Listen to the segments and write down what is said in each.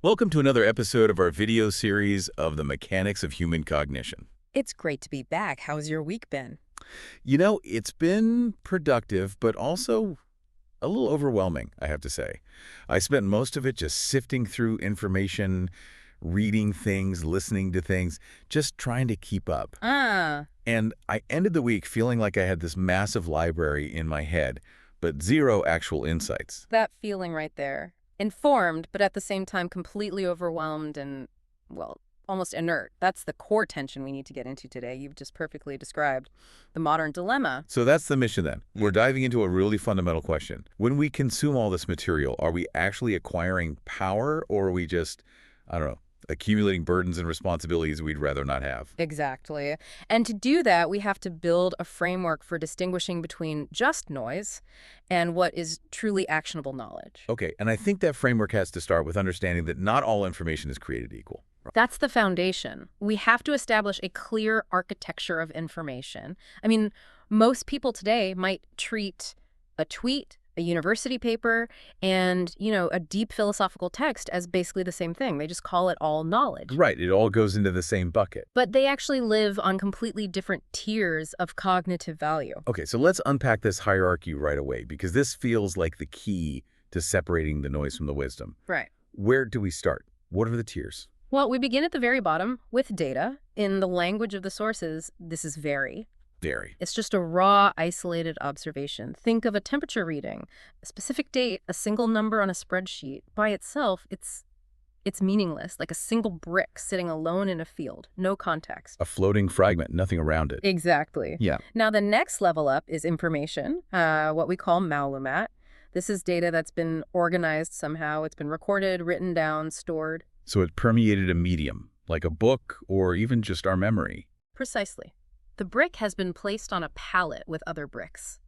Welcome to another episode of our video series of the mechanics of human cognition. It's great to be back. How's your week been? It's been productive, but also a little overwhelming, I have to say. I spent most of it just sifting through information, reading things, listening to things, just trying to keep up. And I ended the week feeling like I had this massive library in my head, but zero actual insights. That feeling right there. Informed, but at the same time completely overwhelmed and, well, almost inert. That's the core tension we need to get into today. You've just perfectly described the modern dilemma. So that's the mission then. We're diving into a really fundamental question. When we consume all this material, are we actually acquiring power, or are we just, I don't know, accumulating burdens and responsibilities we'd rather not have? Exactly. And to do that, we have to build a framework for distinguishing between just noise and what is truly actionable knowledge. Okay, and I think that framework has to start with understanding that not all information is created equal. That's the foundation. We have to establish a clear architecture of information. Most people today might treat a tweet, a university paper, and, a deep philosophical text as basically the same thing. They just call it all knowledge. Right, it all goes into the same bucket. But they actually live on completely different tiers of cognitive value. Okay, so let's unpack this hierarchy right away, because this feels like the key to separating the noise from the wisdom. Right. Where do we start? What are the tiers? Well, we begin at the very bottom with data. In the language of the sources, this is Veri. Veri. It's just a raw, isolated observation. Think of a temperature reading, a specific date, a single number on a spreadsheet. By itself, it's meaningless, like a single brick sitting alone in a field, no context. A floating fragment, nothing around it. Exactly. Yeah. Now, the next level up is information, what we call Malumat. This is data that's been organized somehow. It's been recorded, written down, stored. So it permeated a medium, like a book or even just our memory. Precisely. The brick has been placed on a pallet with other bricks.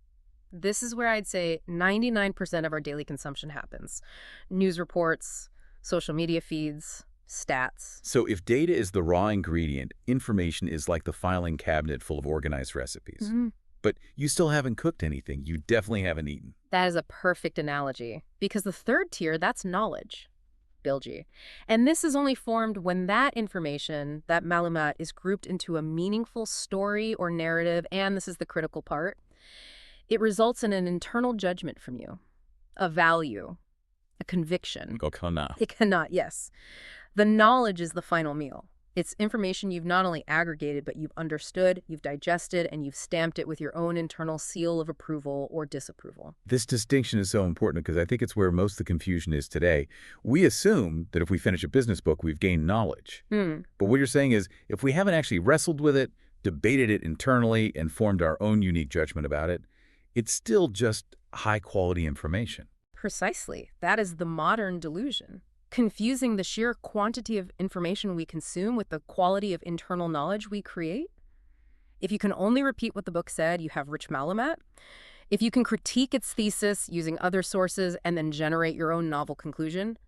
This is where I'd say 99% of our daily consumption happens. News reports, social media feeds, stats. So if data is the raw ingredient, information is like the filing cabinet full of organized recipes. But you still haven't cooked anything. You definitely haven't eaten. That is a perfect analogy, because the third tier, that's knowledge. Bilgi. And this is only formed when that information, that malumat, is grouped into a meaningful story or narrative, and this is the critical part. It results in an internal judgment from you, a value, a conviction. It cannot, yes. The knowledge is the final meal. It's information you've not only aggregated, but you've understood, you've digested, and you've stamped it with your own internal seal of approval or disapproval. This distinction is so important because I think it's where most of the confusion is today. We assume that if we finish a business book, we've gained knowledge. But what you're saying is, if we haven't actually wrestled with it, debated it internally, and formed our own unique judgment about it, it's still just high-quality information. Precisely. That is the modern delusion. Confusing the sheer quantity of information we consume with the quality of internal knowledge we create. If you can only repeat what the book said, you have rich malumat. If you can critique its thesis using other sources and then generate your own novel conclusion,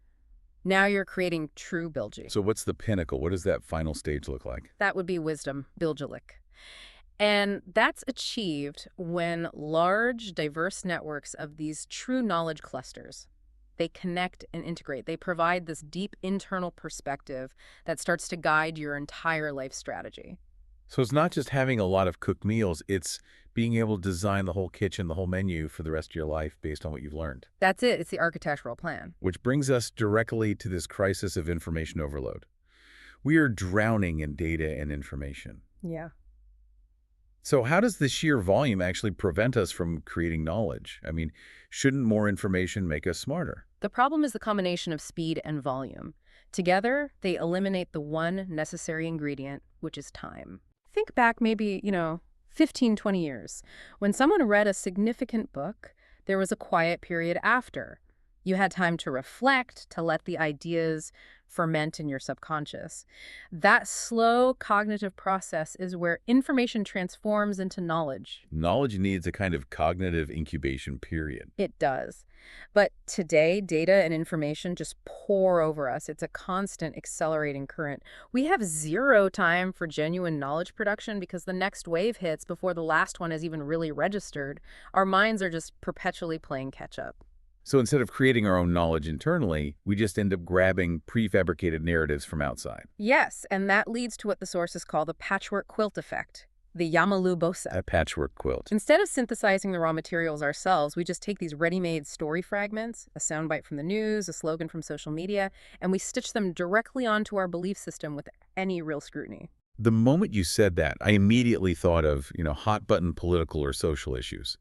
now you're creating true bilgi. So what's the pinnacle? What does that final stage look like? That would be wisdom, bilgilik. And that's achieved when large, diverse networks of these true knowledge clusters, they connect and integrate. They provide this deep internal perspective that starts to guide your entire life strategy. So it's not just having a lot of cooked meals, it's being able to design the whole kitchen, the whole menu for the rest of your life based on what you've learned. That's it. It's the architectural plan. Which brings us directly to this crisis of information overload. We are drowning in data and information. Yeah. So how does the sheer volume actually prevent us from creating knowledge? Shouldn't more information make us smarter? The problem is the combination of speed and volume. Together, they eliminate the one necessary ingredient, which is time. Think back maybe, 15, 20 years. When someone read a significant book, there was a quiet period after. You had time to reflect, to let the ideas ferment in your subconscious. That slow cognitive process is where information transforms into knowledge. Knowledge needs a kind of cognitive incubation period. It does. But today, data and information just pour over us. It's a constant accelerating current. We have zero time for genuine knowledge production because the next wave hits before the last one is even really registered. Our minds are just perpetually playing catch up. So instead of creating our own knowledge internally, we just end up grabbing prefabricated narratives from outside. Yes, and that leads to what the sources call the patchwork quilt effect, the Yamalu Bosa. A patchwork quilt. Instead of synthesizing the raw materials ourselves, we just take these ready-made story fragments, a soundbite from the news, a slogan from social media, and we stitch them directly onto our belief system with any real scrutiny. The moment you said that, I immediately thought of, hot-button political or social issues.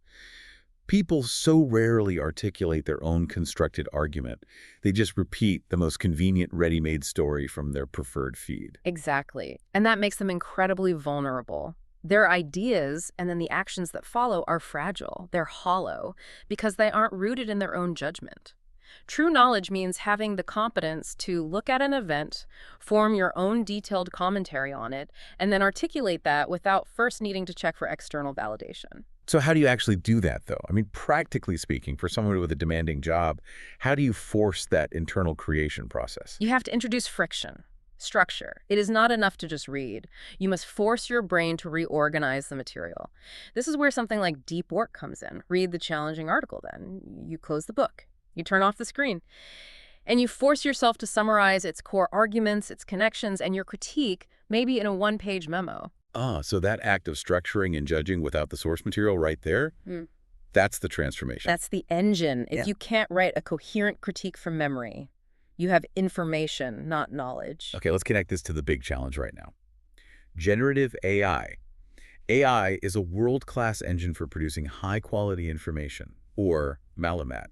People so rarely articulate their own constructed argument. They just repeat the most convenient ready-made story from their preferred feed. Exactly. And that makes them incredibly vulnerable. Their ideas and then the actions that follow are fragile. They're hollow because they aren't rooted in their own judgment. True knowledge means having the competence to look at an event, form your own detailed commentary on it, and then articulate that without first needing to check for external validation. So how do you actually do that, though? I mean, practically speaking, for someone with a demanding job, how do you force that internal creation process? You have to introduce friction, structure. It is not enough to just read. You must force your brain to reorganize the material. This is where something like deep work comes in. Read the challenging article then. You close the book. You turn off the screen. And you force yourself to summarize its core arguments, its connections, and your critique, maybe in a one-page memo. So that act of structuring and judging without the source material right there, that's the transformation. That's the engine. If you can't write a coherent critique from memory, you have information, not knowledge. Okay, let's connect this to the big challenge right now. Generative AI. AI is a world-class engine for producing high-quality information, or Malumat.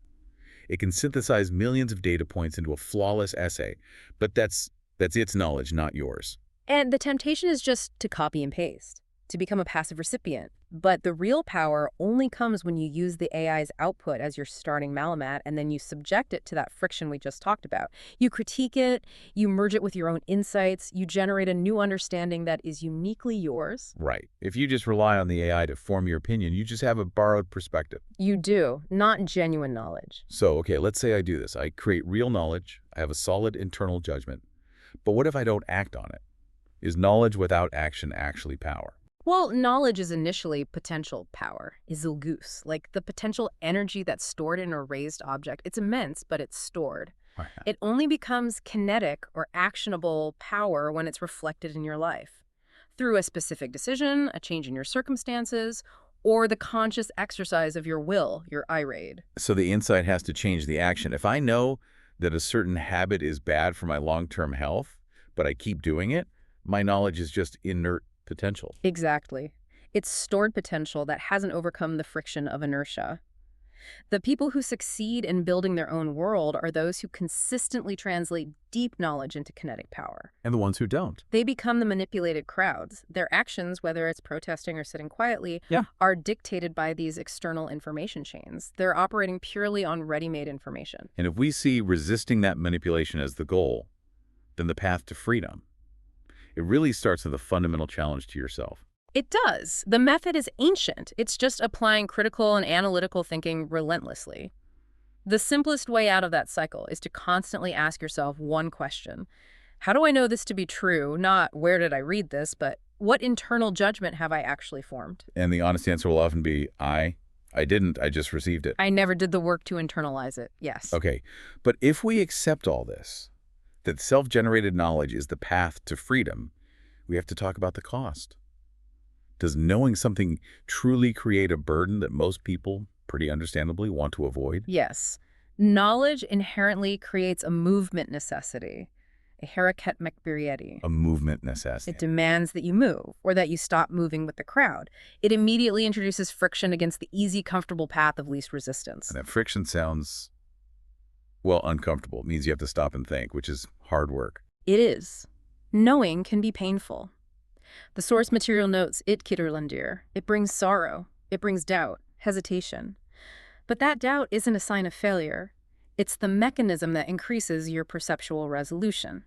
It can synthesize millions of data points into a flawless essay, but that's its knowledge, not yours. And the temptation is just to copy and paste, to become a passive recipient. But the real power only comes when you use the AI's output as your starting Malumat, and then you subject it to that friction we just talked about. You critique it, you merge it with your own insights, you generate a new understanding that is uniquely yours. Right. If you just rely on the AI to form your opinion, you just have a borrowed perspective. You do, not genuine knowledge. So, okay, let's say I do this. I create real knowledge. I have a solid internal judgment. But what if I don't act on it? Is knowledge without action actually power? Well, knowledge is initially potential power, izilgus, like the potential energy that's stored in a raised object. It's immense, but it's stored. Right. It only becomes kinetic or actionable power when it's reflected in your life, through a specific decision, a change in your circumstances, or the conscious exercise of your will, your I-raid. So the insight has to change the action. If I know that a certain habit is bad for my long-term health, but I keep doing it, my knowledge is just inert potential. Exactly. It's stored potential that hasn't overcome the friction of inertia. The people who succeed in building their own world are those who consistently translate deep knowledge into kinetic power. And the ones who don't. They become the manipulated crowds. Their actions, whether it's protesting or sitting quietly, are dictated by these external information chains. They're operating purely on ready-made information. And if we see resisting that manipulation as the goal, then the path to freedom, it really starts with a fundamental challenge to yourself. It does. The method is ancient. It's just applying critical and analytical thinking relentlessly. The simplest way out of that cycle is to constantly ask yourself one question. How do I know this to be true? Not where did I read this, but what internal judgment have I actually formed? And the honest answer will often be, I didn't, I just received it. I never did the work to internalize it, yes. Okay, but if we accept all this, that self-generated knowledge is the path to freedom, we have to talk about the cost. Does knowing something truly create a burden that most people, pretty understandably, want to avoid? Yes. Knowledge inherently creates a movement necessity, a harakat mekbiriyeti. A movement necessity. It demands that you move, or that you stop moving with the crowd. It immediately introduces friction against the easy, comfortable path of least resistance. And that friction sounds, well, uncomfortable. It means you have to stop and think, which is hard work. It is. Knowing can be painful. The source material notes it kirlandir. It brings sorrow. It brings doubt, hesitation. But that doubt isn't a sign of failure. It's the mechanism that increases your perceptual resolution.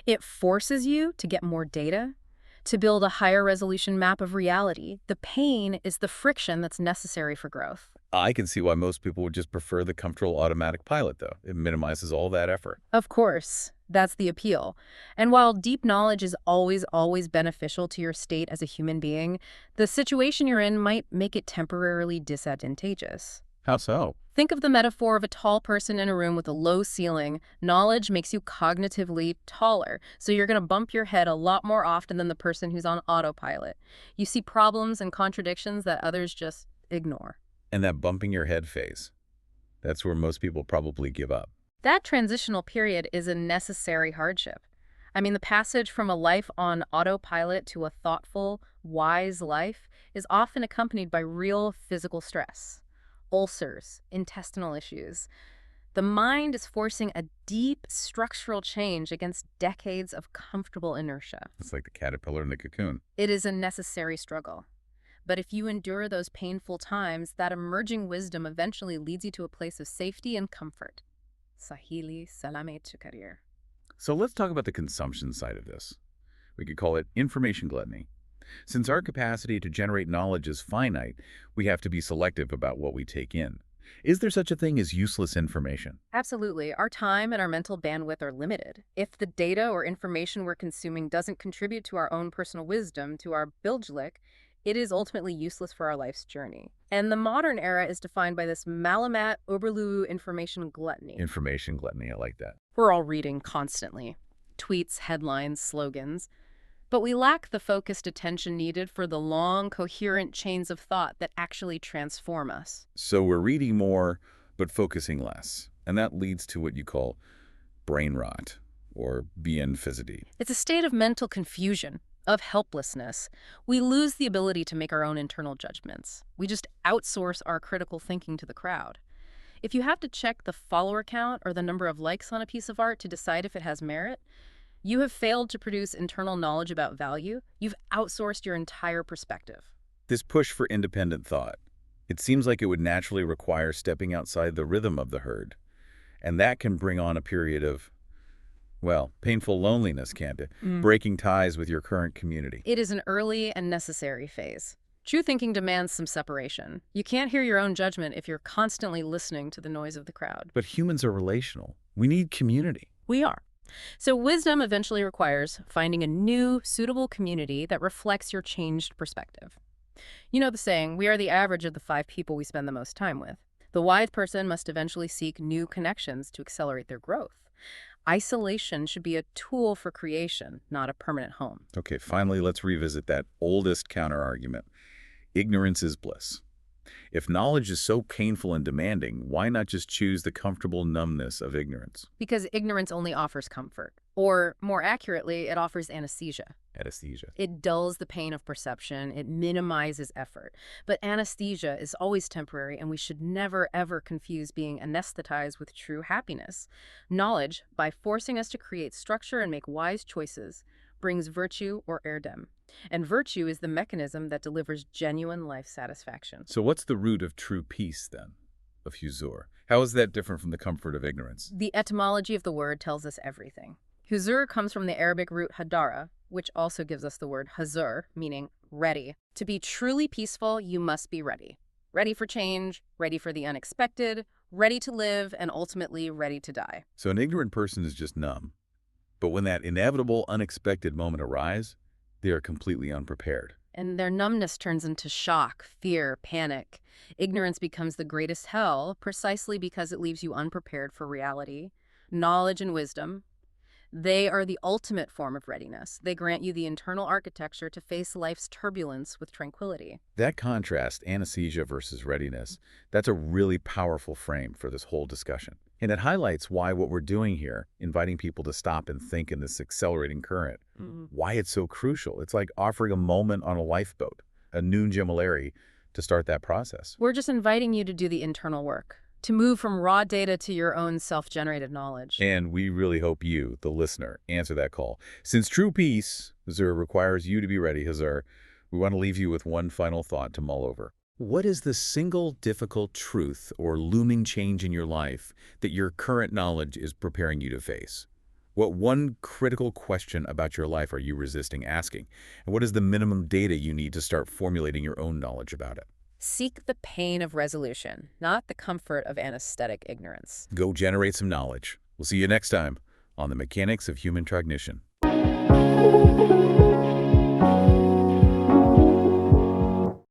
It forces you to get more data, to build a higher resolution map of reality. The pain is the friction that's necessary for growth. I can see why most people would just prefer the comfortable automatic pilot, though. It minimizes all that effort. Of course, that's the appeal. And while deep knowledge is always beneficial to your state as a human being, the situation you're in might make it temporarily disadvantageous. How so? Think of the metaphor of a tall person in a room with a low ceiling. Knowledge makes you cognitively taller, so you're going to bump your head a lot more often than the person who's on autopilot. You see problems and contradictions that others just ignore. And that bumping your head phase, that's where most people probably give up. That transitional period is a necessary hardship. I mean, the passage from a life on autopilot to a thoughtful, wise life is often accompanied by real physical stress. Ulcers, intestinal issues. The mind is forcing a deep structural change against decades of comfortable inertia. It's like the caterpillar in the cocoon. It is a necessary struggle. But if you endure those painful times, that emerging wisdom eventually leads you to a place of safety and comfort. Sahili salame tukarir. So let's talk about the consumption side of this. We could call it information gluttony. Since our capacity to generate knowledge is finite, we have to be selective about what we take in. Is there such a thing as useless information? Absolutely. Our time and our mental bandwidth are limited. If the data or information we're consuming doesn't contribute to our own personal wisdom, to our bilgelik, it is ultimately useless for our life's journey. And the modern era is defined by this Malumat information gluttony. Information gluttony, I like that. We're all reading constantly. Tweets, headlines, slogans. But we lack the focused attention needed for the long, coherent chains of thought that actually transform us. So we're reading more, but focusing less. And that leads to what you call brain rot, or Beyin Fesadı. It's a state of mental confusion, of helplessness. We lose the ability to make our own internal judgments. We just outsource our critical thinking to the crowd. If you have to check the follower count or the number of likes on a piece of art to decide if it has merit, you have failed to produce internal knowledge about value. You've outsourced your entire perspective. This push for independent thought, it seems like it would naturally require stepping outside the rhythm of the herd. And that can bring on a period of, well, painful loneliness, can't it? Breaking ties with your current community. It is an early and necessary phase. True thinking demands some separation. You can't hear your own judgment if you're constantly listening to the noise of the crowd. But humans are relational. We need community. We are. So wisdom eventually requires finding a new, suitable community that reflects your changed perspective. You know the saying, we are the average of the 5 people we spend the most time with. The wise person must eventually seek new connections to accelerate their growth. Isolation should be a tool for creation, not a permanent home. Okay, finally, let's revisit that oldest counter-argument. Ignorance is bliss. If knowledge is so painful and demanding, why not just choose the comfortable numbness of ignorance? Because ignorance only offers comfort. Or, more accurately, it offers anesthesia. Anesthesia. It dulls the pain of perception. It minimizes effort. But anesthesia is always temporary, and we should never, ever confuse being anesthetized with true happiness. Knowledge, by forcing us to create structure and make wise choices, brings virtue or erdem. And virtue is the mechanism that delivers genuine life satisfaction. So what's the root of true peace, then, of huzur? How is that different from the comfort of ignorance? The etymology of the word tells us everything. Huzur comes from the Arabic root hadara, which also gives us the word hazur, meaning ready. To be truly peaceful, you must be ready. Ready for change, ready for the unexpected, ready to live, and ultimately ready to die. So an ignorant person is just numb. But when that inevitable, unexpected moment arrives, they are completely unprepared. And their numbness turns into shock, fear, panic. Ignorance becomes the greatest hell precisely because it leaves you unprepared for reality. Knowledge and wisdom, they are the ultimate form of readiness. They grant you the internal architecture to face life's turbulence with tranquility. That contrast, anesthesia versus readiness, that's a really powerful frame for this whole discussion. And it highlights why what we're doing here, inviting people to stop and think in this accelerating current, why it's so crucial. It's like offering a moment on a lifeboat, a noon Gemilleri, to start that process. We're just inviting you to do the internal work, to move from raw data to your own self-generated knowledge. And we really hope you, the listener, answer that call. Since true peace, Hazur, requires you to be ready, Hazur, we want to leave you with one final thought to mull over. What is the single difficult truth or looming change in your life that your current knowledge is preparing you to face? What one critical question about your life are you resisting asking? And what is the minimum data you need to start formulating your own knowledge about it? Seek the pain of resolution, not the comfort of anesthetic ignorance. Go generate some knowledge. We'll see you next time on The Mechanics of Human Cognition.